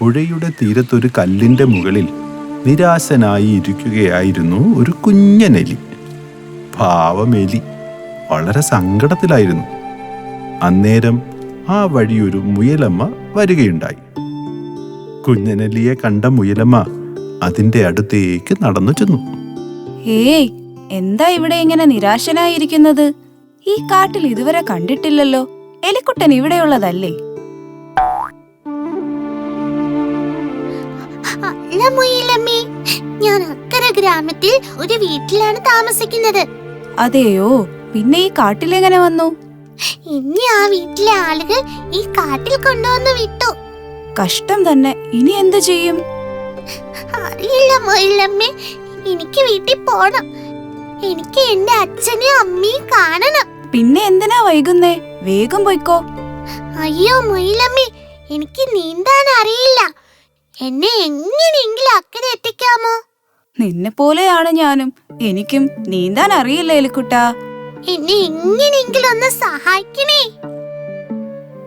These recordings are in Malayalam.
പുഴയുടെ തീരത്തൊരു കല്ലിന്റെ മുകളിൽ നിരാശനായി ഇരിക്കുകയായിരുന്നു ഒരു കുഞ്ഞനെലി. പാവമെലി വളരെ സങ്കടത്തിലായിരുന്നു. അന്നേരം ആ വഴിയൊരു മുയലമ്മ വരികയുണ്ടായി. കുഞ്ഞനെലിയെ കണ്ട മുയലമ്മ അതിന്റെ അടുത്തേക്ക് നടന്നു ചെന്നു. ഏയ്, എന്താ ഇവിടെ ഇങ്ങനെ നിരാശനായിരിക്കുന്നത്? ഈ കാട്ടിൽ ഇതുവരെ കണ്ടിട്ടില്ലല്ലോ. എലിക്കുട്ടൻ ഇവിടെയുള്ളതല്ലേ? അല്ല മുയലമ്മേ, ഞാൻ അക്കരെ ഗ്രാമത്തിൽ ഒരു വീട്ടിലാണ് താമസിക്കുന്നത്. അതെയോ? പിന്നെ ഈ കാട്ടിലെങ്ങനെ വന്നു? ഇനി ആ വീട്ടിലെ ആളുകൾ ഈ കാട്ടിൽ കൊണ്ടുവന്ന് വിട്ടു. കഷ്ടം തന്നെ. ഇനി എന്തു ചെയ്യും? അറിയില്ല മുയലമ്മേ, എനിക്ക് വീട്ടിൽ പോണം. എനിക്ക് എന്റെ അച്ഛനെയും അമ്മയും കാണണം. പിന്നെ എന്തിനാ വൈകുന്നേ? വേഗം പോയിക്കോ. അയ്യോ മുയലമ്മേ, എനിക്ക് നീന്താൻ അറിയില്ല. എന്നെ എങ്ങനെയെങ്കിലും അക്കരെ എത്തിക്കാമോ? നിന്നെ പോലെയാണ് ഞാനും. എനിക്കും നീന്താൻ അറിയില്ല എലിക്കുട്ടാ. എന്നെ എങ്ങനെയെങ്കിലും ഒന്ന് സഹായിക്കണേ.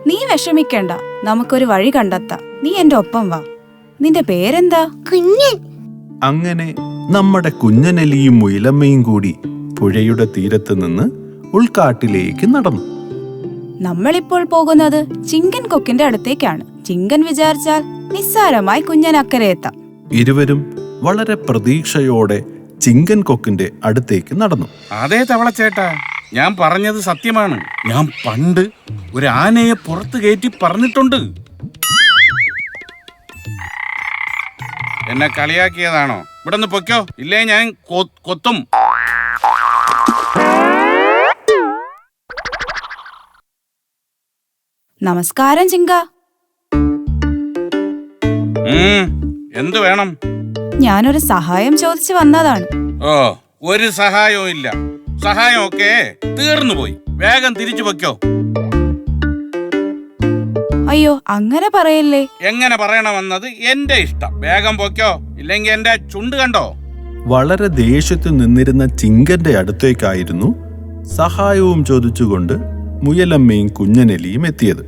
നീ വിഷമിക്കണ്ട, നമുക്കൊരു വഴി കണ്ടെത്താം. നീ എന്റെ ഒപ്പം വാ. നിന്റെ പേരെന്താ? കുഞ്ഞൻ. അങ്ങനെ നമ്മുടെ കുഞ്ഞനെലിയും മുയലമ്മയും കൂടി പുഴയുടെ തീരത്ത് നിന്ന് ഉൾക്കാട്ടിലേക്ക് നടന്നു. നമ്മളിപ്പോൾ പോകുന്നത് ചിങ്കൻ കൊക്കിന്റെ അടുത്തേക്കാണ്. ചിങ്കൻ വിചാരിച്ചാൽ നിസ്സാരമായി കുഞ്ഞൻ അക്കരെ എത്താം. ഇരുവരും വളരെ പ്രതീക്ഷയോടെ ചിങ്കൻ കൊക്കിന്റെ അടുത്തേക്ക് നടന്നു. അതേ തവളച്ചേട്ടാ, ഞാൻ പറഞ്ഞത് സത്യമാണ്. ഞാൻ പണ്ട് ഒരു ആനയെ പുറത്ത് കയറ്റി പറഞ്ഞിട്ടുണ്ട്. എന്നെ കളിയാക്കിയതാണോ? ഇവിടെ നിന്ന് പൊയ്ക്കോ, ഇല്ലേ ഞാൻ കൊത്തും. നമസ്കാരം ചിങ്ക. എന്ത് വേണം? ഞാനൊരു സഹായം ചോദിച്ചു വന്നതാണ്. ഓ, ഒരു സഹായവും ഇല്ല. സഹായം ഒക്കെ തീർന്നു പോയി. വേഗം തിരിച്ചു പൊയ്ക്കോ. അയ്യോ, അങ്ങനെ പറയല്ലേ. എങ്ങനെ പറയണമെന്നത് എന്റെ ഇഷ്ടം. വേഗം പൊയ്ക്കോ, ഇല്ലെങ്കിൽ എന്റെ ചുണ്ട് കണ്ടോ. വളരെ ദേഷ്യത്തിൽ നിന്നിരുന്ന ചിങ്കന്റെ അടുത്തേക്കായിരുന്നു സഹായവും ചോദിച്ചുകൊണ്ട് മുയലമ്മയും കുഞ്ഞനെലിയും എത്തിയത്.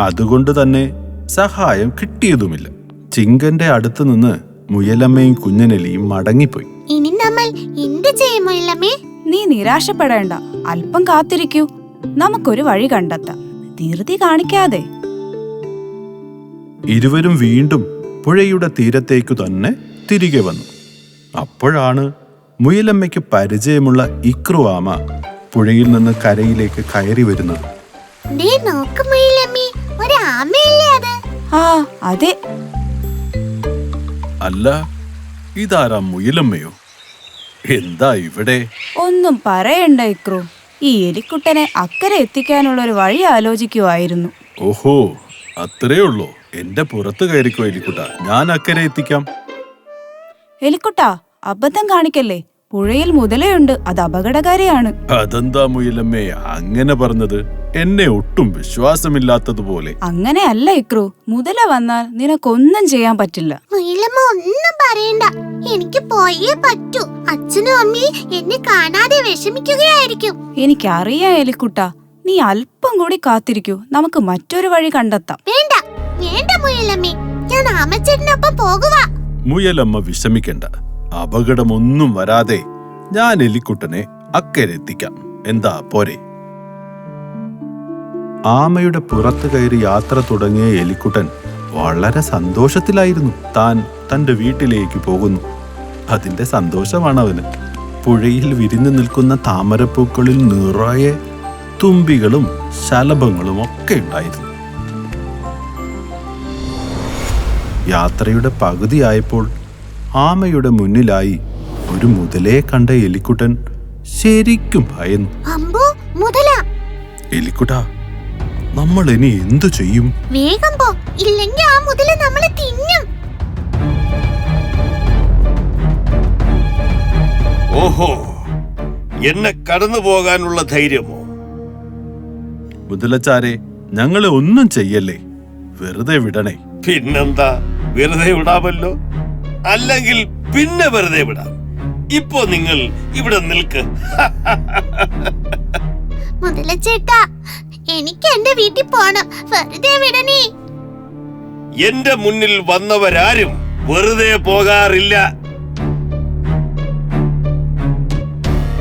അതുകൊണ്ട് തന്നെ സഹായം കിട്ടിയതുമില്ല. ചിങ്കന്റെ അടുത്ത് നിന്ന് മുയലമ്മയും കുഞ്ഞനെലിയും മടങ്ങിപ്പോയി. ഇനി നമ്മൾ എന്ത് ചെയ്യും മുയലമ്മേ? നീ നിരാശപ്പെടേണ്ട, അല്പം കാത്തിരിക്കൂ. നമുക്കൊരു വഴി കണ്ടെത്താം. ധൃതി കാണിക്കാതെ. ഇരുവരും വീണ്ടും പുഴയുടെ തീരത്തേക്കു തന്നെ തിരികെ വന്നു. അപ്പോഴാണ് മുയലമ്മയ്ക്ക് പരിചയമുള്ള ഇക്രുവാമ പുഴയിൽ നിന്ന് കരയിലേക്ക് കയറി വരുന്നത്. ദേ നോക്ക് മുയലമ്മേ, ഒരു ആമയല്ലേ അത്? ആ, അതെ. അല്ല, ഇതാരാ മുയലമ്മയോ? എന്താ ഇവിടെ? ഒന്നും പറയണ്ട ഇക്രു. ഈ എലിക്കുട്ടനെ അക്കരെ എത്തിക്കാനുള്ള ഒരു വഴി ആലോചിക്കുവായിരുന്നു. ഓഹോ, അത്രേ ഉള്ളൂ. എന്റെ പുറത്ത് കയറിക്കോ എലിക്കുട്ട, ഞാൻ അക്കരെ എത്തിക്കാം. എലിക്കുട്ടാ, അബദ്ധം കാണിക്കല്ലേ. പുഴയിൽ മുതലയുണ്ട്, അത് അപകടകാരിയാണ്. അതെന്താ മുയലമ്മേ അങ്ങനെ പറഞ്ഞത്? എന്നെ ഒട്ടും വിശ്വാസമില്ലാത്തതുപോലെ. അങ്ങനെയല്ല ഇക്രു. മുതല വന്നാൽ നിനക്കൊന്നും ചെയ്യാൻ പറ്റില്ല. മുയലമ്മ ഒന്നും പറയണ്ട, എനിക്ക് പോയേ പറ്റൂ. അച്ഛനും അമ്മയും എന്നെ കാണാതെ വിഷമിക്കുകയായിരിക്കും. എനിക്കറിയാം എലിക്കുട്ടാ. നീ അല്പം കൂടി കാത്തിരിക്കൂ. നമുക്ക് മറ്റൊരു വഴി കണ്ടെത്താം. വേണ്ട വേണ്ട മുയലമ്മേ, ഞാൻ ആമച്ചേട്ടനൊപ്പം പോകുക. മുയലമ്മ വിഷമിക്കണ്ട. അപകടമൊന്നും വരാതെ ഞാൻ എലിക്കുട്ടനെ അക്കരെ എത്തിക്കാം. എന്താ പോരെ? ആമയുടെ പുറത്ത് കയറി യാത്ര തുടങ്ങിയ എലിക്കുട്ടൻ വളരെ സന്തോഷത്തിലായിരുന്നു. താൻ തന്റെ വീട്ടിലേക്ക് പോകുന്നു. അതിന്റെ സന്തോഷമാണ് അവന്. പുഴയിൽ വിരിഞ്ഞു നിൽക്കുന്ന താമരപ്പൂക്കളിൽ നിറയെ തുമ്പികളും ശലഭങ്ങളും ഒക്കെ ഉണ്ടായിരുന്നു. യാത്രയുടെ പകുതിയായപ്പോൾ ആമയുടെ മുന്നിലായി ഒരു മുതലയെ കണ്ട എലിക്കുട്ടൻ ശരിക്കും ഭയന്നു. അമ്പോ, മുതല! എലിക്കുട്ട, നമ്മൾ ഇനി എന്തു ചെയ്യും? വേഗം പോ, ഇല്ലെങ്കിൽ ആ മുതല നമ്മളെ തിന്നും. ഓഹോ, എന്നെ കടന്നു പോകാനുള്ള ധൈര്യമോ? മുതലച്ചാരെ, ഞങ്ങളെ ഒന്നും ചെയ്യല്ലേ, വെറുതെ വിടണേ. പിന്നെന്താ, വെറുതെ വിടാമല്ലോ. അല്ലെങ്കിൽ പിന്നെ വെറുതെ വിടാം. ഇപ്പോ നിങ്ങൾ ഇവിടെ നിൽക്ക്. മുതലച്ചേട്ടാ, എനിക്ക് എന്റെ വീട്ടിൽ പോണം. വെറുതെ വിടണേ. എന്റെ മുന്നിൽ വന്നവരാരും വെറുതെ പോകാറില്ല.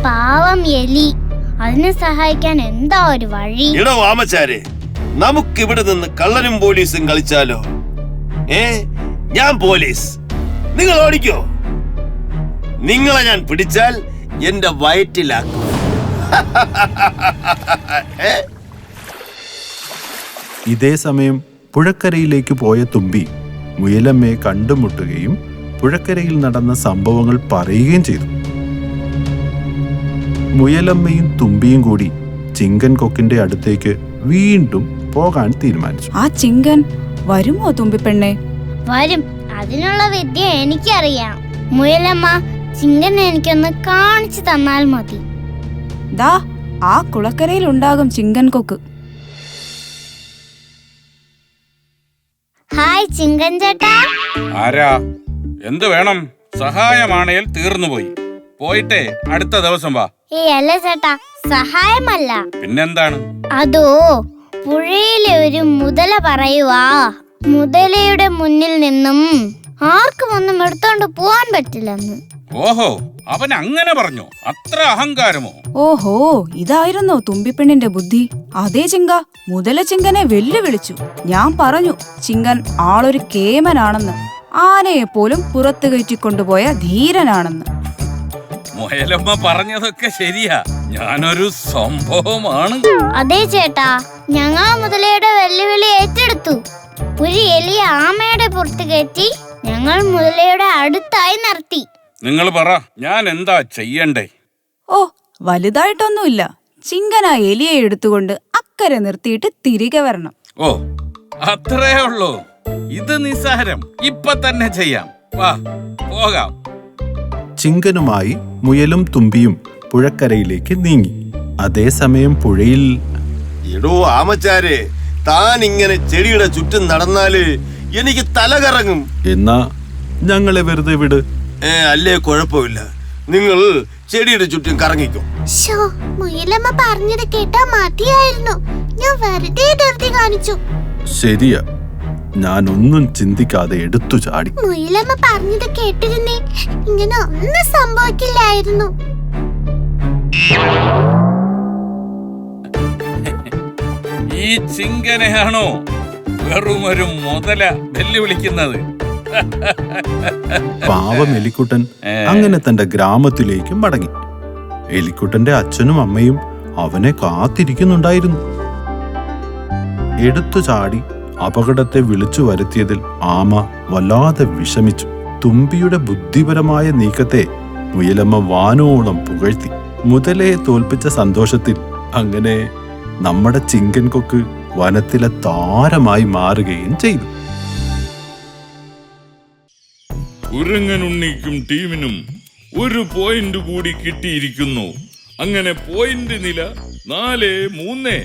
പാവം എലി, അതിനെ സഹായിക്കാൻ എന്താ ഒരു വഴി? ഇടോ ആമച്ചാരെ, നമുക്കിവിടെ നിന്ന് കള്ളനും പോലീസും കളിച്ചാലോ? ഞാൻ പോലീസ്, നിങ്ങൾ ഓടിക്കോ. നിങ്ങളെ ഞാൻ പിടിച്ചാൽ എന്റെ വയറ്റിലാക്കും. ഇതേ സമയം പുഴക്കരയിലേക്ക് പോയ തുമ്പി മുയലമ്മയെ കണ്ടുമുട്ടുകയും പുഴക്കരയിൽ നടന്ന സംഭവങ്ങൾ പറയുകയും ചെയ്തു. മുയലമ്മയും തുമ്പിയും കൂടി ചിങ്കൻ കൊക്കിന്റെ അടുത്തേക്ക് വീണ്ടും പോകാൻ തീരുമാനിച്ചു. ആ ചിങ്കൻ വരുമോ തുമ്പിപ്പെണ്ണെ? വരും, അതിനുള്ള വിദ്യ എനിക്കറിയാം. മുയലമ്മ, ചിങ്കനെ എനിക്കൊന്ന് കാണിച്ചു തന്നാൽ മതി. ദാ ആ കുളക്കരയിൽ ഉണ്ടാകും ചിങ്കൻ കൊക്ക്. ഹായ് ചിങ്കൻ ചേട്ടാ. ആരാ? എന്ത് വേണം? സഹായമാണേൽ തീർന്നുപോയി. പോയിട്ടേ അടുത്ത ദിവസം വാ. അല്ല ചേട്ടാ, സഹായമല്ല. പിന്നെന്താണ്? അതോ, പുഴയിലെ ഒരു മുതല പറയുവാ, മുതലയുടെ മുന്നിൽ നിന്നും ആർക്കും ഒന്നും എടുത്തോണ്ട് പോവാൻ പറ്റില്ലെന്ന്. ഓഹോ, അവൻ അങ്ങനെ പറഞ്ഞു? അത്ര അഹങ്കാരമോ? ഓഹോ, ഇതായിരുന്നോ തുമ്പിപ്പെണ്ണിന്റെ ബുദ്ധി? അതേ ചിങ്ക, മുതല ചിങ്കനെ വെല്ലുവിളിച്ചു. ഞാൻ പറഞ്ഞു ചിങ്കൻ ആളൊരു കേമനാണെന്ന്, ആനയെ പോലും പുറത്തു കയറ്റിക്കൊണ്ടുപോയ ധീരനാണെന്ന്. മുയലമ്മ പറഞ്ഞതൊക്കെ ശരിയാ, ഞാനൊരു സംഭവമാണ്. അതെ ചേട്ടാ, ഞങ്ങൾ മുതലയുടെ വെല്ലുവിളി ഏറ്റെടുത്തു. ഒരു എലിയ ആമയുടെ പുറത്ത് കയറ്റി ഞങ്ങൾ മുതലയുടെ അടുത്തായി നിർത്തി. നിങ്ങൾ പറ, ഞാൻ എന്താ ചെയ്യണ്ടേ? ഓ, വലുതായിട്ടൊന്നുമില്ല. ചിങ്കൻ ആ എലിയെ എടുത്തുകൊണ്ട് അക്കരെ നിർത്തിയിട്ട് തിരികെ വരണം. ഓ, അത്രേ ഉള്ളൂ. ഇത് നിസ്സാരം, ഇപ്പൊ തന്നെ ചെയ്യാം. വാ, പോകാം. ചിങ്കനുമായി മുയലും തുമ്പിയും പുഴക്കരയിലേക്ക് നീങ്ങി. അതേസമയം പുഴയിൽ എടോ ആമച്ചാരെ, താൻ ഇങ്ങനെ ചെടിയുടെ ചുറ്റും നടന്നാല് എനിക്ക് തല കറങ്ങും. എന്നാ ഞങ്ങളെ വെറുതെ വിട്. അല്ലേ കുഴപ്പമില്ല, നിങ്ങൾ ചെടിയുടെ ചുറ്റും കറങ്ങിക്കോ. മുയലമ്മ പറഞ്ഞത് കേട്ടാ മതിയായിരുന്നു. ഞാൻ വെറുതെ ധൃതി കാണിച്ചു. ശരിയാ, ഞാനൊന്നും ചിന്തിക്കാതെ എടുത്തു ചാടി. മുയലമ്മ പറഞ്ഞത് കേട്ടിരുന്നേ, ഇങ്ങനെ ഒന്നും സംഭവിക്കില്ലായിരുന്നു. ഈ ചിങ്കനെയാണോ വെറുമൊരു മുതല വെല്ലുവിളിക്കുന്നത്? പാവം എലിക്കുട്ടൻ അങ്ങനെ തന്റെ ഗ്രാമത്തിലേക്ക് മടങ്ങി. എലിക്കുട്ടന്റെ അച്ഛനും അമ്മയും അവനെ കാത്തിരിക്കുന്നുണ്ടായിരുന്നു. എടുത്തു ചാടി അപകടത്തെ വിളിച്ചു വരുത്തിയതിൽ ആമ വല്ലാതെ വിഷമിച്ചു. തുമ്പിയുടെ ബുദ്ധിപരമായ നീക്കത്തെ മുയലമ്മ വാനോളം പുകഴ്ത്തി. മുതലയെ തോൽപ്പിച്ച സന്തോഷത്തിൽ അങ്ങനെ നമ്മുടെ ചിങ്കൻ കൊക്ക് വനത്തിലെ താരമായി മാറുകയും ചെയ്തു. കുരങ്ങനുണ്ണിക്കും ടീമിനും ഒരു പോയിന്റ് കൂടി കിട്ടിയിരിക്കുന്നു. അങ്ങനെ പോയിന്റ് നില 4-3.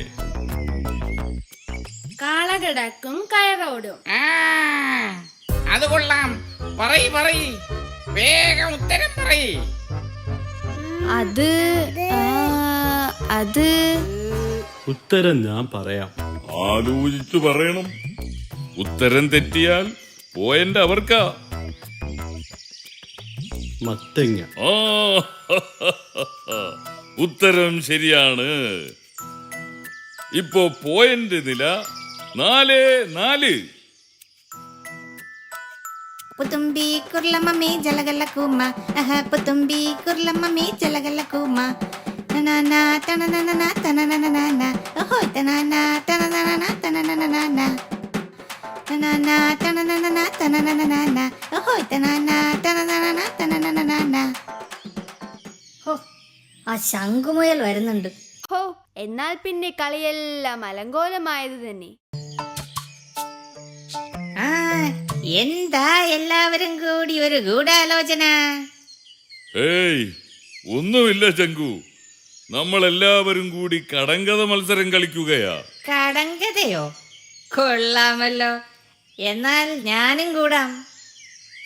കാളകിടക്കും കയറോടും. അത് കൊള്ളാം. പറയ്, വേഗം ഉത്തരം പറയ്. അത് ഉത്തരം ഞാൻ പറയാം. ആലോചിച്ചു പറയണം. ഉത്തരം തെറ്റിയാൽ പോയിന്റ് അവർക്കാ. മത്തങ്ങ. ഉത്തരം ശരിയാണ്. ഇപ്പോ പോയിന്റ് നില 4-4. പുതുമ്പി കുർലമ്മി ജലഗല്ല കൂമ, പുതുമ്പി കുർലമ്മി ജലഗല്ല കൂമ. തനന തനനന തനനന, ഓഹോ തനന തനനന തനനന, തനന തനനന തനനന, ഓഹോ തനന തനനന തനനന. ആ ശംഖുമുയൽ വരുന്നുണ്ട്. ഹോ, എന്നാൽ പിന്നെ കളിയെല്ലാം അലങ്കോലമായത് തന്നെ. എന്താ എല്ലാവരും കൂടി ഒരു ഗൂഢാലോചന? ഏയ്, ഒന്നുമില്ല ചങ്കു. നമ്മളെല്ലാവരും കൂടി കടങ്കഥ മത്സരം കളിക്കുകയാ. കടങ്കഥയോ? കൊള്ളാമല്ലോ. എന്നാൽ ഞാനും കൂടാം.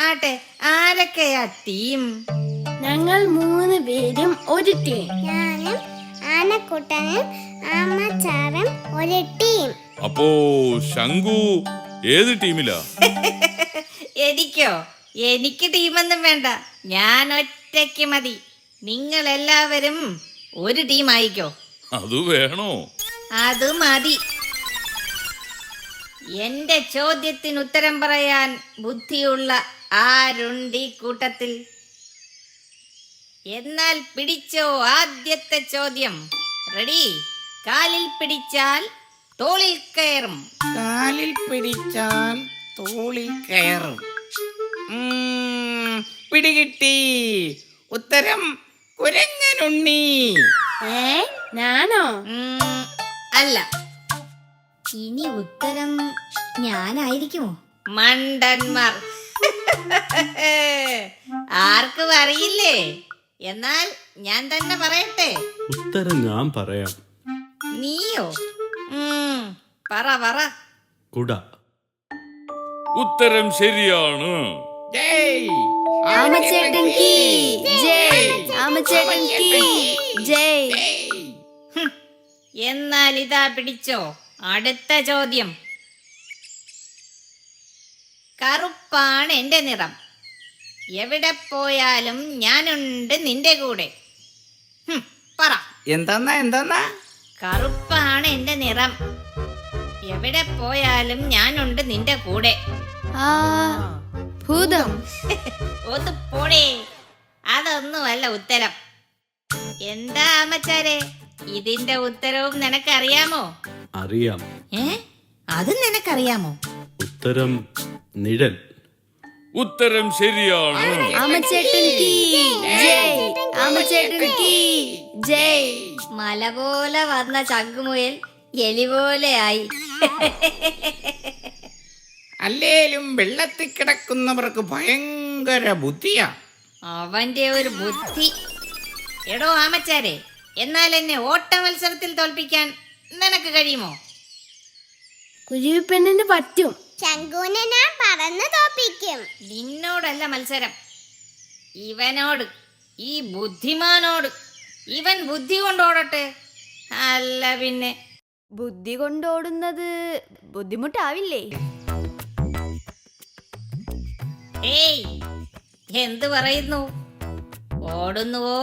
ആട്ടെ, ആരൊക്കെയാ ടീം? ഞങ്ങൾ 3 പേരും ഒരു ടീം. ഞാനും ആനക്കുട്ടനും ആമച്ചാറും ഒരു ടീം. അപ്പോ ശങ്കു ഏത് ടീമിലാ? എനിക്കോ? എനിക്ക് ടീമൊന്നും വേണ്ട, ഞാൻ ഒറ്റയ്ക്ക് മതി. നിങ്ങൾ എല്ലാവരും ഒരു ടീം ആയിക്കോ. അത് വേണോ? അത് മതി. എന്റെ ചോദ്യത്തിന് ഉത്തരം പറയാൻ ബുദ്ധിയുള്ള ആരുണ്ട് ഈ കൂട്ടത്തിൽ? എന്നാൽ പിടിച്ചോ ആദ്യത്തെ ചോദ്യം. റെഡി? കാലിൽ പിടിച്ചാൽ തോളിൽ കയറും. കാലിൽ പിടിച്ചാൽ തോളിൽ കയറും. പിടികിട്ടി. ഉത്തരം കുരങ്ങനുണ്ണി. ഞാനോ? അല്ല. ഇനി ഉത്തരം ഞാനായിരിക്കുമോ? മണ്ടന്മാർ. ആർക്കും അറിയില്ലേ? എന്നാൽ ഞാൻ തന്നെ പറയട്ടെ. ഉത്തരം ഞാൻ പറയാം. നീയോ? പറ. കുട. ഉത്തരം ശരിയാണ്. ജയ് ആമച്ചേട്ടൻ കീ ജയ്. ആമച്ചേട്ടൻ കീ ജയ്. എന്നാൽ ഇതാ പിടിച്ചോ അടുത്ത ചോദ്യം. കറുപ്പാണ് എന്റെ നിറം, എവിടെ പോയാലും ഞാനുണ്ട് നിന്റെ കൂടെ. പറ. എന്താ? കറുപ്പാണ് എന്റെ നിറം, എവിടെ പോയാലും ഞാനുണ്ട് നിന്റെ കൂടെ. ഭൂതം. ഒന്ന് പോടേ, അതൊന്നുമല്ല ഉത്തരം. എന്താ ആമച്ചാരെ, ഇതിന്റെ ഉത്തരവും നിനക്കറിയാമോ? അറിയാം. അതും നിനക്കറിയാമോ? ഉത്തരം നിഴൽ. ഉത്തരം ശരിയാണ്. ആമച്ചേട്ടൻ കീ ജയ്. ആമച്ചേട്ടൻ കീ ജയ്. മല പോലെ വന്ന ചങ്കുമുയൽ എലി പോലെയായി. അല്ലേലും വെള്ളത്തിൽ കിടക്കുന്നവർക്ക് ഭയങ്കര ബുദ്ധിയാ. അവന്റെ ഒരു ബുദ്ധി. എടോ ആമച്ചാരെ, എന്നാൽ എന്നെ ഓട്ട മത്സരത്തിൽ തോൽപ്പിക്കാൻ നിനക്ക് കഴിയുമോ? കുരുവിപ്പെണ്ണിന് പറ്റും. ചങ്കുനെ ഞാൻ പറന്ന് തോപ്പിക്കും. നിന്നോടല്ല മത്സരം, ഇവനോട്, ഈ ബുദ്ധിമാനോട്. ഇവൻ ബുദ്ധി കൊണ്ടോടട്ടെ. അല്ല പിന്നെ ബുദ്ധി കൊണ്ടോടുന്നത് ബുദ്ധിമുട്ടാവില്ലേ? ഏയ്, എന്തു പറയുന്നു? ഓടുന്നുവോ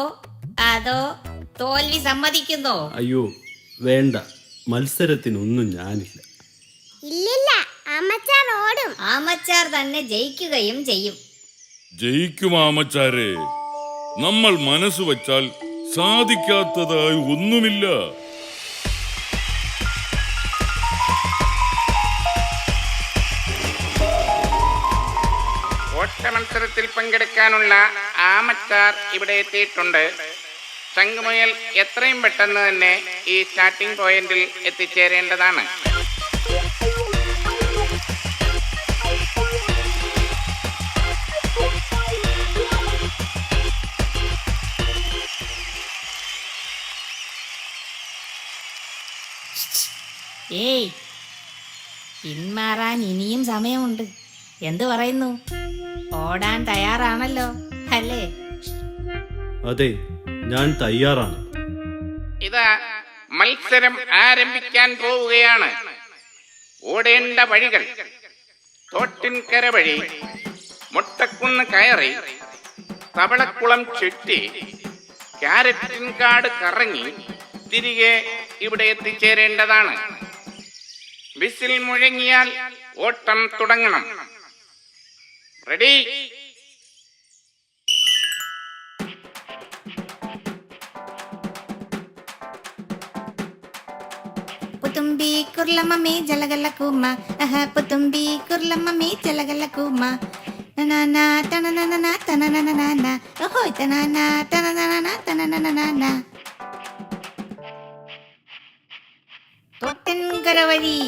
അതോ തോൽവി സമ്മതിക്കുന്നോ? അയ്യോ വേണ്ട, മത്സരത്തിനൊന്നും ഞാനില്ല. ഇല്ലില്ല, ആമച്ചാർ ഓടും. ആമച്ചാർ തന്നെ ജയിക്കുകയും ചെയ്യും. ജയിക്കും ആമച്ചാരെ. നമ്മൾ മനസ്സ് വച്ചാൽ സാധിക്കാത്തതായി ഒന്നുമില്ല. ഓട്ട മത്സരത്തിൽ പങ്കെടുക്കാനുള്ള ആമച്ചാർ ഇവിടെ എത്തിയിട്ടുണ്ട്. ചങ്കുമുയൽ എത്രയും പെട്ടെന്ന് തന്നെ ഈ സ്റ്റാർട്ടിംഗ് പോയിന്റിൽ എത്തിച്ചേരേണ്ടതാണ്. ഏയ്, പിന്മാറാൻ ഇനിയും സമയമുണ്ട്. എന്തു പറയുന്നു? ഓടാൻ തയ്യാറാണല്ലോ അല്ലേ? അതെ, ഞാൻ തയ്യാറാണ്. ഇതാ മത്സരം ആരംഭിക്കാൻ പോവുകയാണ്. ഓടേണ്ട വഴികൾ: തോട്ടിൻകര വഴി, മുട്ടക്കുന്ന് കയറി, തവളക്കുളം ചുറ്റി, ക്യാരറ്റിൻകാട് കറങ്ങി തിരികെ ഇവിടെ എത്തിച്ചേരേണ്ടതാണ്. വിസിൽ മുഴങ്ങിയാൽ ഓട്ടം തുടങ്ങണം. റെഡി? പുത്തുമ്പി കുർലമ്മി ജലഗല കൂമ, പുത്തുമ്പി കുർലമ്മി ജലഗല കൂമ, തൊട്ടൻകര വഴി.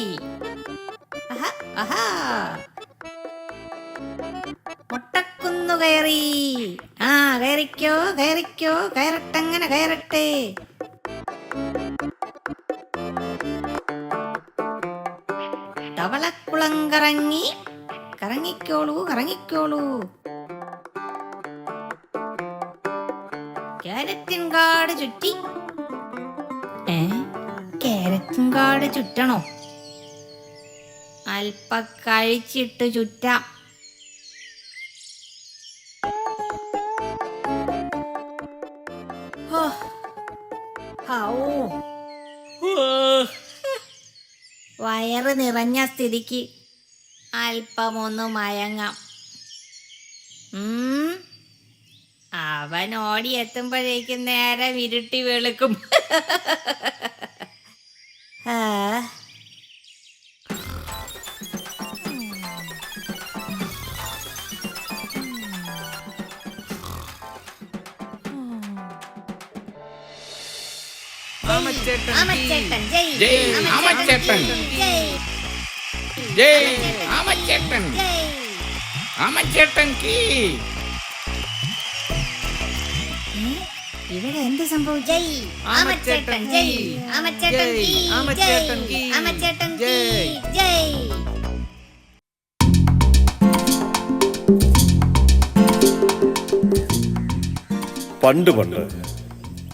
മുട്ടക്കുന്നു കയറി. കയറിക്കോ കയറിക്കോ, കയറട്ടങ്ങനെ കയറട്ടെ. തവളക്കുളം കറങ്ങി, കറങ്ങിക്കോളൂ കറങ്ങിക്കോളൂ. ക്യാരറ്റിൻകാട് ചുറ്റി. ക്യാരറ്റിൻകാട് ചുറ്റണോ? അല്പ കഴിച്ചിട്ട് ചുറ്റാം. ഹോ. വയറ് നിറഞ്ഞ സ്ഥിതിക്ക് അല്പമൊന്ന് മയങ്ങാം. അവൻ ഓടിയെത്തുമ്പോഴേക്കും നേരം ഇരുട്ടി വെളുക്കും. ആമച്ചേട്ടൻ ജയ്. ജയ് ആമച്ചേട്ടൻ. ജയ് ആമച്ചേട്ടൻ. ആമച്ചേട്ടൻ കീ. ഇവിടെ എന്ത് സംഭവിച്ചു? ജയ് ആമച്ചേട്ടൻ ജയ്. ആമച്ചേട്ടൻ കീ. ആമച്ചേട്ടൻ കീ. ആമച്ചേട്ടൻ കീ. ജയ്. പണ്ട്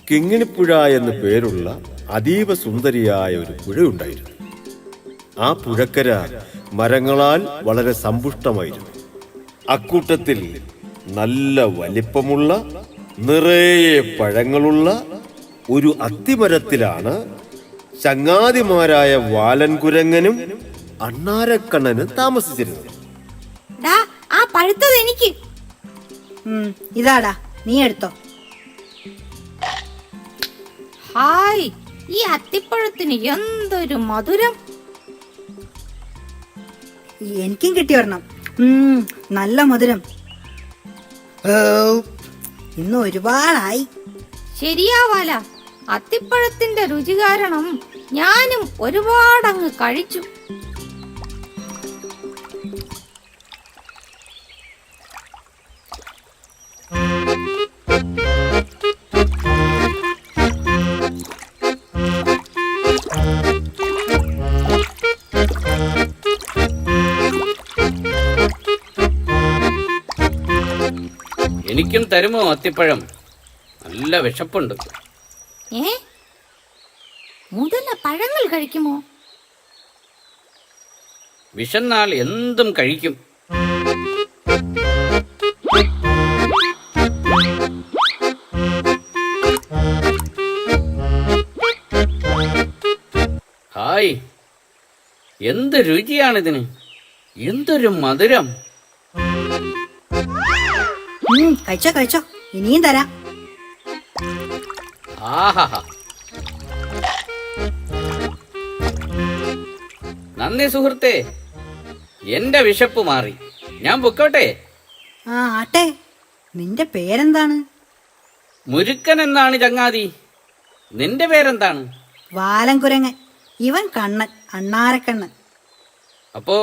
കിങ്ങിണിപ്പുഴ എന്ന് പേരുള്ള അതീവ സുന്ദരിയായ ഒരു പുഴയുണ്ടായിരുന്നു. ആ പുഴക്കര മരങ്ങളാൽ വളരെ സമ്പുഷ്ടമായിരുന്നു. അക്കൂട്ടത്തിൽ നല്ല വലിപ്പമുള്ള നിറയെ പഴങ്ങളുള്ള ഒരു അത്തിമരത്തിലാണ് ചങ്ങാതിമാരായ വാലൻകുരങ്ങനും അണ്ണാരക്കണ്ണനും താമസിച്ചിരുന്നത്. ആ പഴുത്തത് എനിക്ക്. ഇതാടാ, നീ എടുത്തോ. ഹായ്, ഈ അത്തിപ്പഴത്തിന് എന്തൊരു മധുരം. എനിക്കും കിട്ടി വരണം. നല്ല മധുരം. ഇന്ന് ഒരുപാടായി. ശരിയാവാല, അത്തിപ്പഴത്തിന്റെ രുചി കാരണം ഞാനും ഒരുപാടങ്ങ് കഴിച്ചു. എനിക്കും തരുമോ അത്തിപ്പഴം? നല്ല വിശപ്പുണ്ട്. മുതല പഴങ്ങൾ കഴിക്കുമോ? വിശന്നാൽ എന്തും കഴിക്കും. ഹായ്, എന്ത് രുചിയാണിതിന്! എന്തൊരു മധുരം! കഴിച്ചോ കഴിച്ചോ, ഇനിയും തരാം. ആഹാ, നന്ദി സുഹൃത്തേ, എന്റെ വിശപ്പ് മാറി. ഞാൻ പൊക്കോട്ടെ? ആട്ടെ, നിന്റെ പേരെന്താണ്? മുരുക്കൻ എന്നാണ് ചങ്ങാതി. നിന്റെ പേരെന്താണ്? വാലൻകുരങ്ങൻ. ഇവൻ കണ്ണൻ, അണ്ണാരക്കണ്ണൻ. അപ്പോ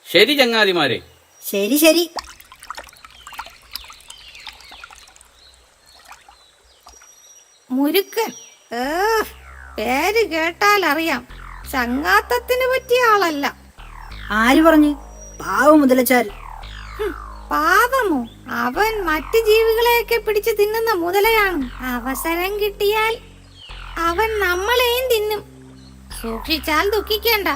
ശരി ചങ്ങാതിമാരെ. ശരി ശരി. മുരുക്കൻ, പേര് കേട്ടാൽ അറിയാം, ചങ്ങാത്തത്തിന് പറ്റിയ ആളല്ല. ആര് പറഞ്ഞു? പാവ മുതലച്ചാൽ. പാവമോ? അവൻ മറ്റു ജീവികളെയൊക്കെ പിടിച്ചു തിന്നുന്ന മുതലയാണ്. അവസരം കിട്ടിയാൽ അവൻ നമ്മളെയും തിന്നും. സൂക്ഷിച്ചാൽ ദുഃഖിക്കേണ്ട.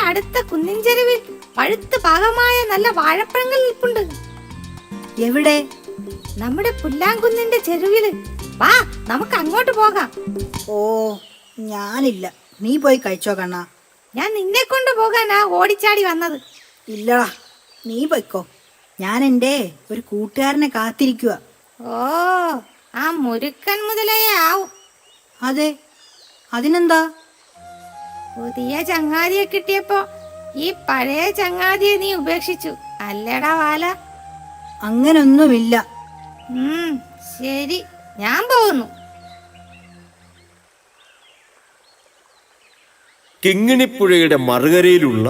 അടുത്ത കുന്നിൻചെരുവിൽ പഴുത്ത് പാകമായ നല്ല വാഴപ്പഴങ്ങൾ നിൽപ്പുണ്ട്. എവിടെ? നമ്മുടെ പുല്ലാങ്കുന്നിന്റെ ചെരുവില്. വാ, നമുക്ക് അങ്ങോട്ട് പോകാം. ഓ, ഞാനില്ല. നീ പോയി കഴിച്ചോ കണ്ണാ. ഞാൻ നിന്നെ കൊണ്ട് പോകാനാ ഓടിച്ചാടി വന്നത്. ഇല്ലടാ, നീ പോയിക്കോ. ഞാൻ എൻ്റെ ഒരു കൂട്ടുകാരനെ കാത്തിരിക്കുക. ഓ, ആ മുരുക്കൻ മുതലേ ആവും. അതെ, അതിനെന്താ? പുതിയ ചങ്ങാതിയെ കിട്ടിയപ്പോ ഈ പഴയ ചങ്ങാതിയെ നീ ഉപേക്ഷിച്ചു അല്ലേടാ വാല? അങ്ങനൊന്നുമില്ല. ശരി, ഞാൻ പോകുന്നു. കിങ്ങിണിപ്പുഴയുടെ മറുകരയിലുള്ള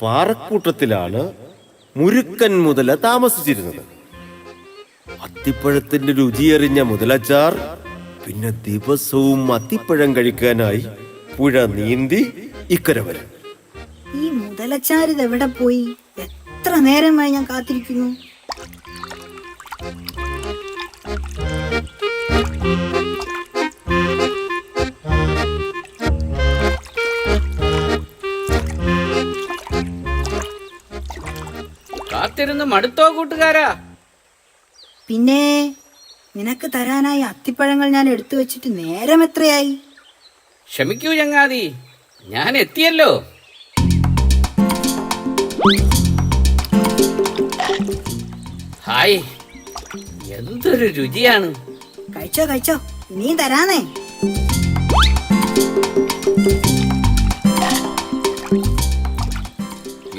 പാറക്കൂട്ടത്തിലാണ് മുരുക്കൻ മുതല താമസിച്ചിരുന്നത്. അത്തിപ്പഴത്തിന്റെ രുചിയറിഞ്ഞ മുതലച്ചാർ പിന്നെ ദിവസവും അത്തിപ്പഴം കഴിക്കാനായി പുഴ നീന്തി ഇക്കര വരും. ഈ മുതലച്ചാരിത് എവിടെ പോയി? എത്ര നേരമായി ഞാൻ കാത്തിരിക്കുന്നു. കാത്തിരുന്ന് മടുത്തോ കൂട്ടുകാരാ? പിന്നെ നിനക്ക് തരാനായി അത്തിപ്പഴങ്ങൾ ഞാൻ എടുത്തു വെച്ചിട്ട് നേരം എത്രയായി? ക്ഷമിക്കൂ ചങ്ങാതി, ഞാൻ എത്തിയല്ലോ. ഹായ്, എന്തൊരു രുചിയാണ്. കഴിച്ചോ കഴിച്ചോ, ഇനിയും തരാനേ.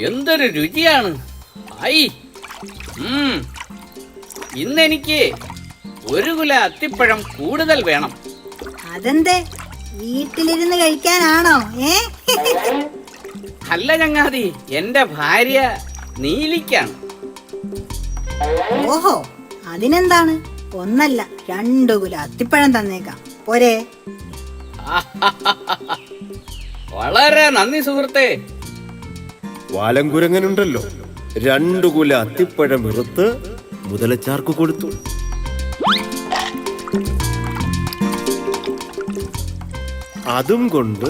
എന്തൊരു രുചിയാണ്. ഹായ്, ഇന്നെനിക്ക് 1 കുല അത്തിപ്പഴം കൂടുതൽ വേണം. അതെന്തേ, വീട്ടിലിരുന്ന് കഴിക്കാനാണോ? അല്ല ചങ്ങാതി, എന്റെ ഭാര്യ നീലിക്കാണ്. ഓഹോ, അതിനെന്താണ്? 1 അല്ല 2 കുല അത്തിപ്പഴം തന്നേക്കാം, പോരെ? വളരെ നന്ദി സുഹൃത്തേ. വാലങ്കുരങ്ങനുണ്ടല്ലോ, 2 കുല അത്തിപ്പഴം വെറുത്ത് മുതലച്ചാർക്ക് കൊടുത്തു. അതും കൊണ്ട്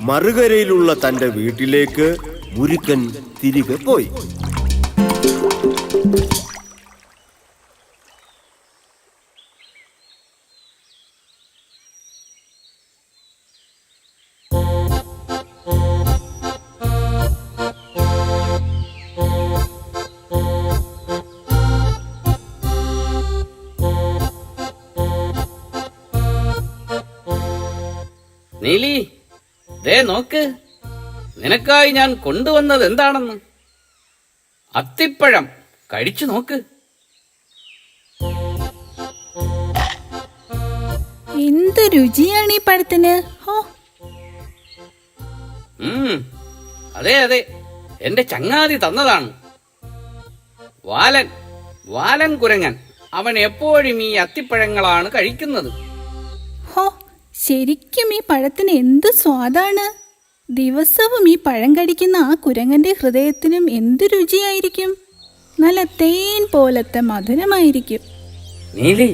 മറുകരയിലുള്ള തന്റെ വീട്ടിലേക്ക് മുരുക്കൻ തിരികെ പോയി. നീലി, ദേ നോക്ക്, നിനക്കായി ഞാൻ കൊണ്ടുവന്നത് എന്താണെന്ന്. അത്തിപ്പഴം കഴിച്ചു നോക്ക്. എന്ത് രുചിയാണ് ഈ പഴത്തിന്. അതെ അതെ, എന്റെ ചങ്ങാതി തന്നതാണ്. വാലൻ കുരങ്ങൻ, അവൻ എപ്പോഴും ഈ അത്തിപ്പഴങ്ങളാണ് കഴിക്കുന്നത്. ശരിക്കും ഈ പഴത്തിന് എന്ത് സ്വാദാണ്. ദിവസവും ഈ പഴം കടിക്കുന്ന ആ കുരങ്ങന്റെ ഹൃദയത്തിനും എന്ത് രുചിയായിരിക്കും. നല്ല തേൻ പോലത്തെ മധുരമായിരിക്കും. നീലി,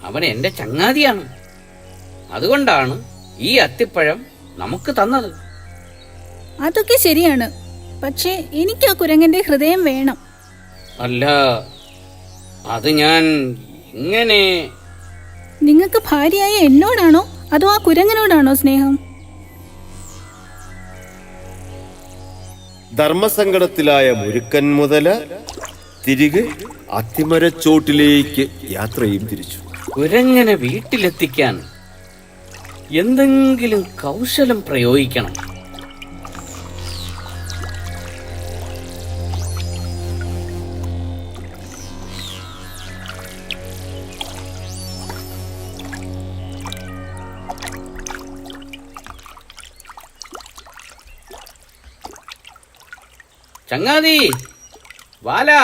അവൻ എന്റെ ചങ്ങാതിയാണ്. അതുകൊണ്ടാണ് ഈ അത്തിപ്പഴം നമുക്ക് തന്നത്. അതൊക്കെ ശരിയാണ്, പക്ഷേ എനിക്ക് ആ കുരങ്ങന്റെ ഹൃദയം വേണം. അല്ല, അത് ഞാൻ ഇങ്ങനെ. നിങ്ങൾക്ക് ഭാര്യയായ എന്നോടാണോ അതോ ആ കുരങ്ങനോടാണോ സ്നേഹം? ധർമ്മസങ്കടത്തിലായ മുരുക്കൻ മുതല തിരികെ അത്തിമരച്ചോട്ടിലേക്ക് യാത്രയും തിരിച്ചു. കുരങ്ങനെ വീട്ടിലെത്തിക്കാൻ എന്തെങ്കിലും കൗശലം പ്രയോഗിക്കണം. ചങ്ങാതി, വാലാ.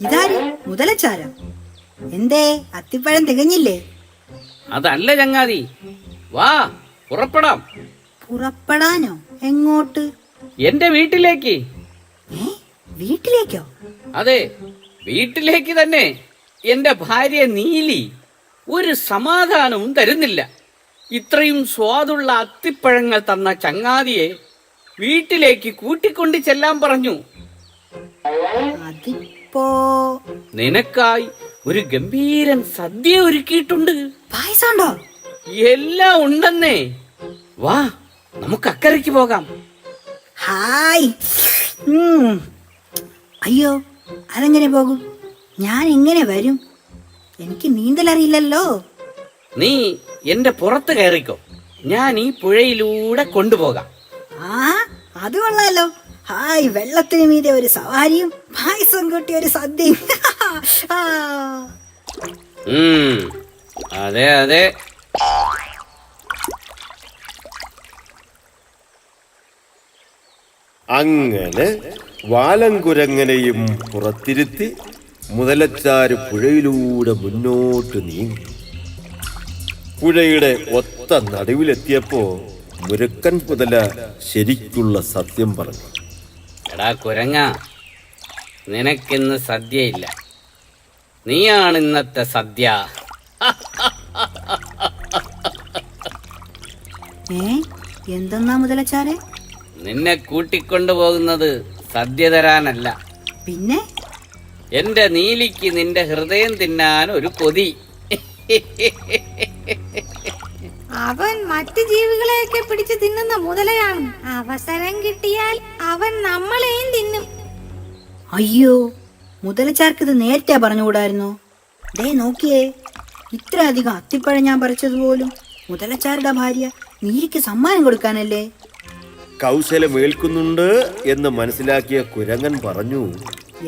ഇതാര്? മുതലച്ചാരം? എന്തേ, അത്തിപ്പഴം തികഞ്ഞില്ലേ? അതല്ല ചങ്ങാതി, വാ പുറപ്പെടാം. പുറപ്പെടാനോ? എങ്ങോട്ട്? എന്റെ വീട്ടിലേക്ക്. വീട്ടിലേക്കോ? അതെ, വീട്ടിലേക്ക് തന്നെ. എന്റെ ഭാര്യ നീലി ഒരു സമാധാനവും തരുന്നില്ല. ഇത്രയും സ്വാദുള്ള അത്തിപ്പഴങ്ങൾ തന്ന ചങ്ങാതിയെ വീട്ടിലേക്ക് കൂട്ടിക്കൊണ്ട് ചെല്ലാൻ പറഞ്ഞു. അതിപ്പോ നിനക്കായി ഒരു ഗംഭീരൻ സദ്യ ഒരുക്കിയിട്ടുണ്ട്. പായസമുണ്ടോ? എല്ലാം ഉണ്ടെന്നേ. വാ, നമുക്ക് അക്കരയ്ക്ക് പോകാം. ഹായ്. അയ്യോ, അതെങ്ങനെ പോകും? ഞാൻ എങ്ങനെ വരും? എനിക്ക് നീന്തലറിയില്ലല്ലോ. നീ എന്റെ പുറത്ത് കയറിക്കോ, ഞാൻ ഈ പുഴയിലൂടെ കൊണ്ടുപോകാം. അത് കൊള്ളാലോ. ഹായ്, വെള്ളത്തിന് മീതെ ഒരു സവാരിയും പായസം കൂട്ടി ഒരു സദ്യയും. അതെ അതെ. അങ്ങനെ വാലൻകുരങ്ങനെയും പുറത്തിരുത്തി മുതലച്ചാര് പുഴയിലൂടെ മുന്നോട്ട് നീങ്ങി. പുഴയുടെ ഒത്ത നടുവിലെത്തിയപ്പോ മുരുക്കൻ മുതല ശരിക്കുള്ള സത്യം പറഞ്ഞു. എടാ കുരങ്ങ, നിനക്കിന്ന് സദ്യയില്ല. നീയാണ് ഇന്നത്തെ സദ്യ. എന്തെന്നാ മുതലച്ചാരെ? നിന്നെ കൂട്ടിക്കൊണ്ടുപോകുന്നത് സദ്യ തരാനല്ല, പിന്നെ എന്റെ നീലിക്ക് നിന്റെ ഹൃദയം തിന്നാൻ ഒരു കൊതി. അവൻ മറ്റു ജീവികളെയൊക്കെ പിടിച്ച് തിന്നുന്ന മുതലയാണ്. അവസരം കിട്ടിയാൽ അവൻ നമ്മളെയും തിന്നും. അയ്യോ, മുതലച്ചാർക്ക് ഇത് നേരത്തെ പറഞ്ഞുകൂടായിരുന്നോ? ദേ നോക്കിയേ, ഇത്രയധികം അത്തിപ്പഴം ഞാൻ പറിച്ചതുപോലും മുതലച്ചാരുടെ ഭാര്യ നീലിക്ക് സമ്മാനം കൊടുക്കാനല്ലേ. കൗശലമേൽക്കുന്നുണ്ട് എന്ന് മനസ്സിലാക്കിയ കുരങ്ങൻ പറഞ്ഞു,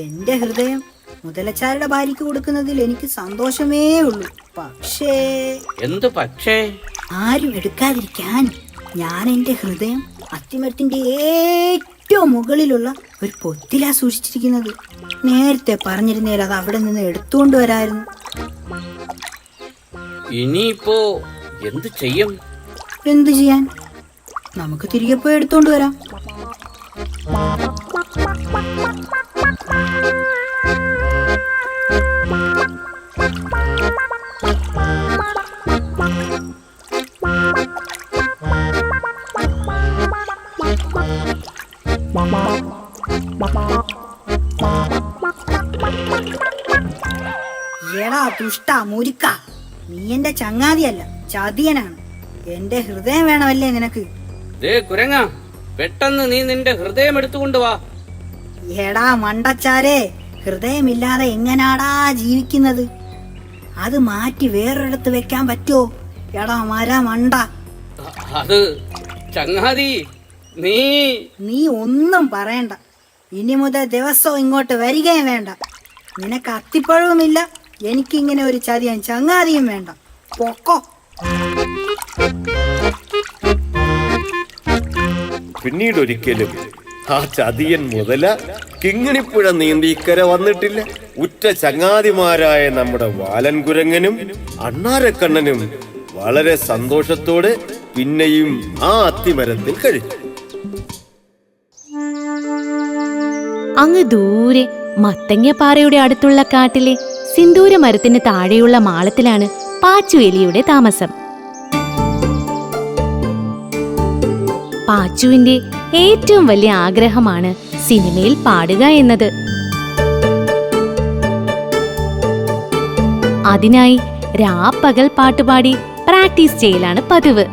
എന്റെ ഹൃദയം മുതലച്ചാരുടെ ഭാര്യക്ക് കൊടുക്കുന്നതിൽ എനിക്ക് സന്തോഷമേ ഉള്ളൂ. പക്ഷേ എന്തു പക്ഷേ? ആരും എടുക്കാതിരിക്കാൻ ഞാൻ എന്റെ ഹൃദയം അത്തിമരത്തിന്റെ ഏറ്റവും മുകളിലുള്ള ഒരു പൊത്തിലാ സൂക്ഷിച്ചിരിക്കുന്നത്. നേരത്തെ പറഞ്ഞിരുന്നേൽ അത് അവിടെ നിന്ന് എടുത്തുകൊണ്ട് വരായിരുന്നു. ഇനിയിപ്പോ എന്തു ചെയ്യും? എന്തു ചെയ്യാൻ? നമുക്ക് തിരികെ പോയി എടുത്തോണ്ട് വരാം. എടാ ദുഷ്ട മുരുക്ക, നീ എന്റെ ചങ്ങാതിയല്ല, ചതിയനാണ്. എന്റെ ഹൃദയം വേണമല്ലേ നിനക്ക്? കുരങ്ങ, പെട്ടെന്ന് നീ നിന്റെ ഹൃദയം എടുത്തുകൊണ്ട് വാ. എടാ മണ്ടച്ചാരെ, ഹൃദയമില്ലാതെ എങ്ങനാടാ ജീവിക്കുന്നത്? അത് മാറ്റി വേറൊരിടത്ത് വെക്കാൻ പറ്റുമോ? എടാ മണ്ട, അത് ചങ്ങാതി, നീ ഒന്നും പറയണ്ട. ഇനി മുതൽ ദിവസവും ഇങ്ങോട്ട് വരികയും വേണ്ട. നിനക്ക് അത്തിപ്പഴവുമില്ല, എനിക്കിങ്ങനെ ഒരു ചതിയൻ ചങ്ങാതിയും വേണ്ട. പൊക്കോ. പിന്നീടൊരിക്കലും ആ ചതിയൻ മുതല കിങ്ങിണിപ്പുഴ നീന്തി ഇക്കര വന്നിട്ടില്ല. ഉറ്റ ചങ്ങാതിമാരായ നമ്മുടെ വാലൻകുരങ്ങനും അണ്ണാരക്കണ്ണനും വളരെ സന്തോഷത്തോടെ പിന്നെയും ആ അത്തിമരത്തിൽ കഴിച്ചു. അങ്ങ് ദൂരെ മത്തങ്ങപ്പാറയുടെ അടുത്തുള്ള കാട്ടിലെ സിന്ദൂര മരത്തിന് താഴെയുള്ള മാളത്തിലാണ് പാച്ചുവേലിയുടെ താമസം. പാച്ചുവിന്റെ ഏറ്റവും വലിയ ആഗ്രഹമാണ് സിനിമയിൽ പാടുക എന്നത്. അതിനായി രാപ്പകൽ പാട്ടുപാടി പ്രാക്ടീസ് ചെയ്യലാണ് പതിവ്.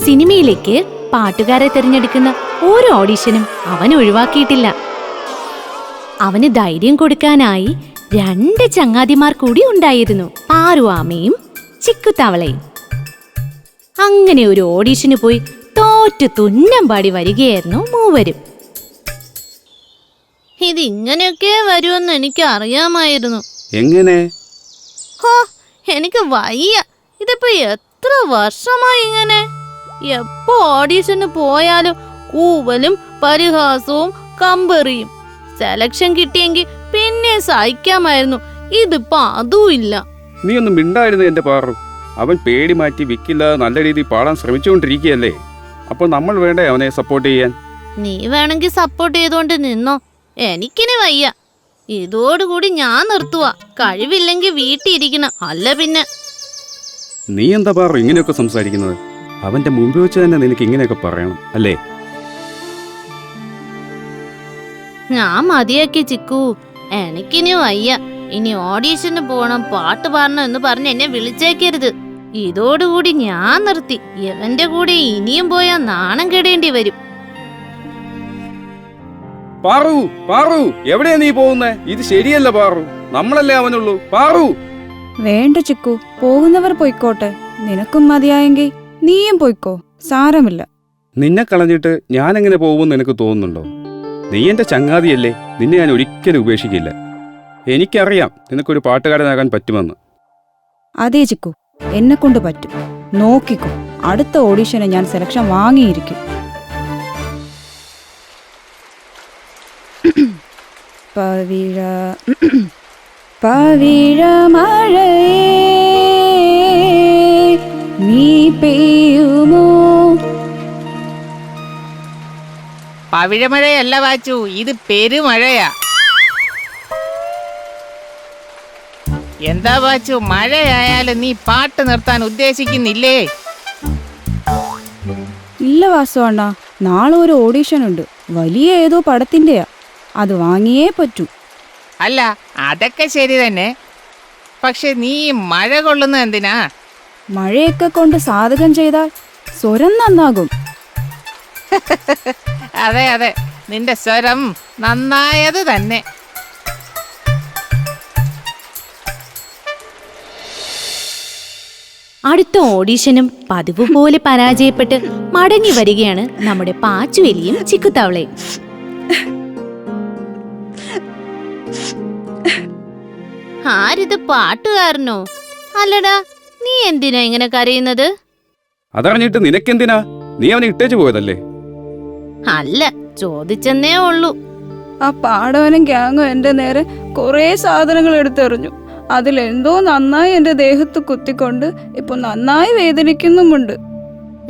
സിനിമയിലേക്ക് പാട്ടുകാരെ തിരഞ്ഞെടുക്കുന്ന ഓരോ ഓഡിഷനും അവൻ ഒഴിവാക്കിയിട്ടില്ല. അവന് ധൈര്യം കൊടുക്കാനായി 2 ചങ്ങാതിമാർ കൂടി ഉണ്ടായിരുന്നു, പാറുവാമയും ചിക്കുത്തവളയും. അങ്ങനെ ഒരു ഓഡിഷന് പോയി തോറ്റു തുന്നം പാടി വരികയായിരുന്നു മൂവരും. ഇതിങ്ങനെയൊക്കെ വരുമെന്ന് എനിക്ക് അറിയാമായിരുന്നു. എങ്ങനെ? ഹോ, എനിക്ക് വയ്യ. ഇതിപ്പോ എത്ര വർഷമായി ഇങ്ങനെ? എപ്പോ ഓഡീഷന് പോയാലും കൂവലും പരിഹാസവും കമ്പറിയും. സെലക്ഷൻ കിട്ടിയെങ്കിൽ പിന്നെ സഹിക്കാമായിരുന്നു. ഇതിപ്പോ അതും ഇല്ല. നീ ഒന്നും മിണ്ടായിരുന്നു എന്റെ പാറു. അവൻ പേടി മാറ്റി വിക്കില്ലാതെ നല്ല രീതിയിൽ പാടാൻ ശ്രമിച്ചുകൊണ്ടിരിക്കുകയല്ലേ. അപ്പൊ നമ്മൾ വേണ്ടേ അവനെ സപ്പോർട്ട് ചെയ്യാൻ? നീ വേണമെങ്കിൽ സപ്പോർട്ട് ചെയ്തോണ്ട് നിന്നോ, എനിക്കിനി വയ്യ. ഇതോടുകൂടി ഞാൻ നിർത്തുവാ. കഴിവില്ലെങ്കിൽ വീട്ടിൽ ഇരിക്കണം, അല്ല പിന്നെ. നീ എന്താ പാറു ഇങ്ങനെയൊക്കെ സംസാരിക്കുന്നത്? അവന്റെ മുമ്പ് വെച്ച് തന്നെ നിനക്ക് ഇങ്ങനെയൊക്കെ പറയണം അല്ലേ? ഞാൻ മതിയാക്കി ചിക്കു, എനിക്കിനി വയ്യ. ഇനി ഓഡീഷന് പോണം, പാട്ട് പാടണം എന്ന് പറഞ്ഞ് എന്നെ വിളിച്ചേക്കരുത്. ഇതോടുകൂടി ഞാൻ നിർത്തി. ഇവന്റെ കൂടെ ഇനിയും പോയാൽ നാണം കെടേണ്ടി വരും. പാറു, പാറു, എവിടെയാ നീ പോകുന്നേ? ഇത് ശരിയല്ല പാറു, നമ്മളല്ലേ അവനുള്ളൂ. പാറു! വേണ്ട ചിക്കു, പോകുന്നവർ പൊയ്ക്കോട്ടെ. നിനക്കും മതിയായെങ്കിൽ നീയും പൊയ്ക്കോ, സാരമില്ല. നിന്നെ കളഞ്ഞിട്ട് ഞാൻ എങ്ങനെ പോകുമെന്ന് നിനക്ക് തോന്നുന്നുണ്ടോ? നീ എന്റെ ചങ്ങാതിയല്ലേ, നിന്നെ ഞാൻ ഒരിക്കലും ഉപേക്ഷിക്കില്ല. എനിക്കറിയാം നിനക്കൊരു പാട്ടുകാരനാകാൻ പറ്റുമെന്ന്. അതേ ചിക്കു, എന്നെ കൊണ്ട് പറ്റും. നോക്കിക്കോ, അടുത്ത ഓഡീഷന് ഞാൻ സെലക്ഷൻ വാങ്ങിയിരിക്കും. പവിഴ പവിഴ മഴയേ നീ പെയ്യുമോ? പവിഴമഴയല്ല വാച്ചു, ഇത് പെരുമഴയാ. എന്താ വാച്ചു, മഴയായാലും നീ പാട്ട് നിർത്താൻ ഉദ്ദേശിക്കുന്നില്ലേ? ഇല്ല വാസു അണ്ണ, നാളെ ഒരു ഓഡീഷൻ ഉണ്ട്. വലിയ ഏതോ പടത്തിന്റെയാ. അത് വാങ്ങിയേ പറ്റൂ. അല്ല, അതൊക്കെ ശരി തന്നെ. പക്ഷെ നീ മഴ കൊള്ളുന്ന എന്തിനാ? മഴയൊക്കെ കൊണ്ട് സാധകം ചെയ്താൽ സ്വരം നന്നാകും. അതെ അതെ, നിന്റെ സ്വരം നന്നായത് തന്നെ. അടുത്ത ഓഡീഷനും പതിവ് പോലെ പരാജയപ്പെട്ട് മടങ്ങി വരികയാണ് നമ്മുടെ പാച്ചുവേലിയും ചിക്കുത്തവളയും. ആരിത് പാട്ടുകാരനോ? അല്ലടാ, നീ എന്തിനാ ഇങ്ങനെ കരയുന്നത്? അതറിഞ്ഞിട്ട് നിനക്കെന്തിനാ? നീ അവനെ ഇട്ടേച്ചു പോയതല്ലേ? അല്ല, ചോദിച്ചെന്നേ ഉള്ളൂ. ആ പാടവനും ഗ്യാങ്ങും എന്റെ നേരെ കുറേ സാധനങ്ങൾ എടുത്തെറിഞ്ഞു. അതിലെന്തോ നന്നായി എന്റെ ദേഹത്ത് കുത്തിക്കൊണ്ട് ഇപ്പൊ നന്നായി വേദനിക്കുന്നുമുണ്ട്.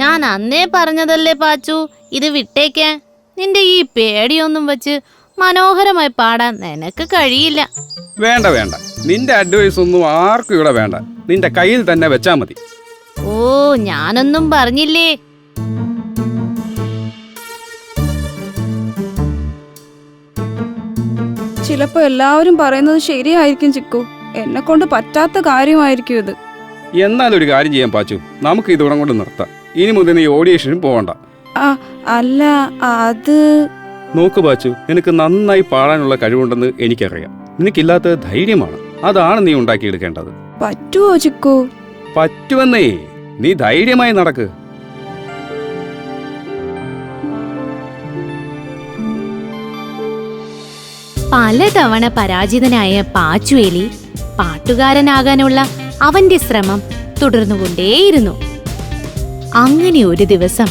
ഞാൻ അന്നേ പറഞ്ഞതല്ലേ പാച്ചു, ഇത് വിട്ടേക്കാൻ. നിന്റെ ഈ പേടിയൊന്നും വെച്ച് മനോഹരമായി പാടാൻ നിനക്ക് കഴിയില്ല. വേണ്ട വേണ്ട, നിന്റെ അഡ്വൈസ് ഒന്നും ആർക്കും ഇവിടെ വേണ്ട. നിന്റെ കയ്യിൽ തന്നെ വെച്ചാ മതി. ഓ, ഞാനൊന്നും പറഞ്ഞില്ലേ. ചിലപ്പോ എല്ലാവരും പറയുന്നത് ശരിയായിരിക്കും ചിക്കു. എന്നെ കൊണ്ട് പറ്റാത്ത കാര്യമായിരിക്കും ഇത്. എന്നാലൊരു കാര്യം ചെയ്യാൻ പാച്ചു, നമുക്ക് ഇതോടെ കൊണ്ട് നിർത്താം. ഇനി മുതൽ നീ ഓഡിയേഷനും പോകണ്ട. അല്ല, അത് നോക്ക് പാച്ചു, നിനക്ക് നന്നായി പാടാനുള്ള കഴിവുണ്ടെന്ന് എനിക്കറിയാം. നിനക്കില്ലാത്ത ധൈര്യമാണ്. അതാണ് നീ ഉണ്ടാക്കിയെടുക്കേണ്ടത്. പറ്റുമോ ചിക്കു? പറ്റുമെന്നേ, നീ ധൈര്യമായി നടക്ക്. പലതവണ പരാജിതനായ പാച്ചുവേലി പാട്ടുകാരനാകാനുള്ള അവന്റെ ശ്രമം തുടർന്നുകൊണ്ടേയിരുന്നു. അങ്ങനെ ഒരു ദിവസം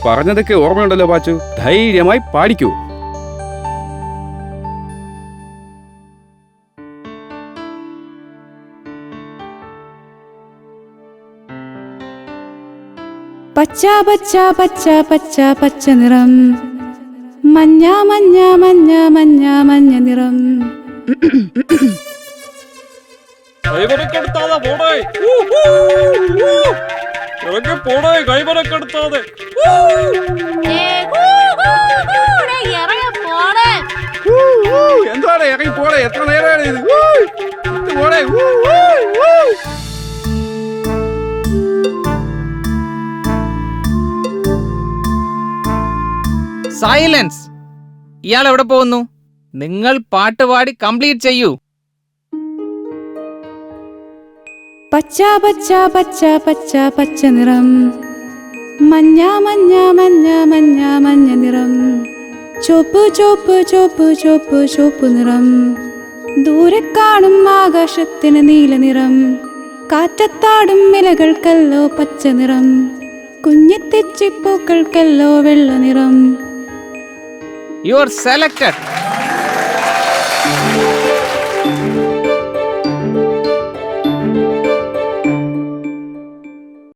പറഞ്ഞതൊക്കെ ഓർമ്മയുണ്ടല്ലോ പാച്ചു, ധൈര്യമായി പാടിക്കൂ. പച്ച പച്ച പച്ച പച്ച പച്ച നിറം, മഞ്ഞ മഞ്ഞ മഞ്ഞ മഞ്ഞ മഞ്ഞ നിറം. എന്താണ് ഇറങ്ങി പോടെ? എത്ര നേരമാണ് ഇത്? സൈലൻസ്! ഇയാൾ എവിടെ പോകുന്നു? നിങ്ങൾ പാട്ടുപാടി കംപ്ലീറ്റ് ചെയ്യൂ. പച്ച പച്ച പച്ച പച്ച പച്ച നിറം, മഞ്ഞ മഞ്ഞ മഞ്ഞ മഞ്ഞ മഞ്ഞ നിറം. ചുവപ്പ് ചുവപ്പ് ചുവപ്പ് ചുവപ്പ് ചുവപ്പ് നിറം. ദൂരെ കാണും ആകാശത്തിന് നീല നിറം. കാറ്റത്താടും ഇലകൾക്കല്ലോ പച്ച നിറം. കുഞ്ഞിത്തെച്ചിപ്പൂക്കൾക്കല്ലോ വെള്ള നിറം. You are selected.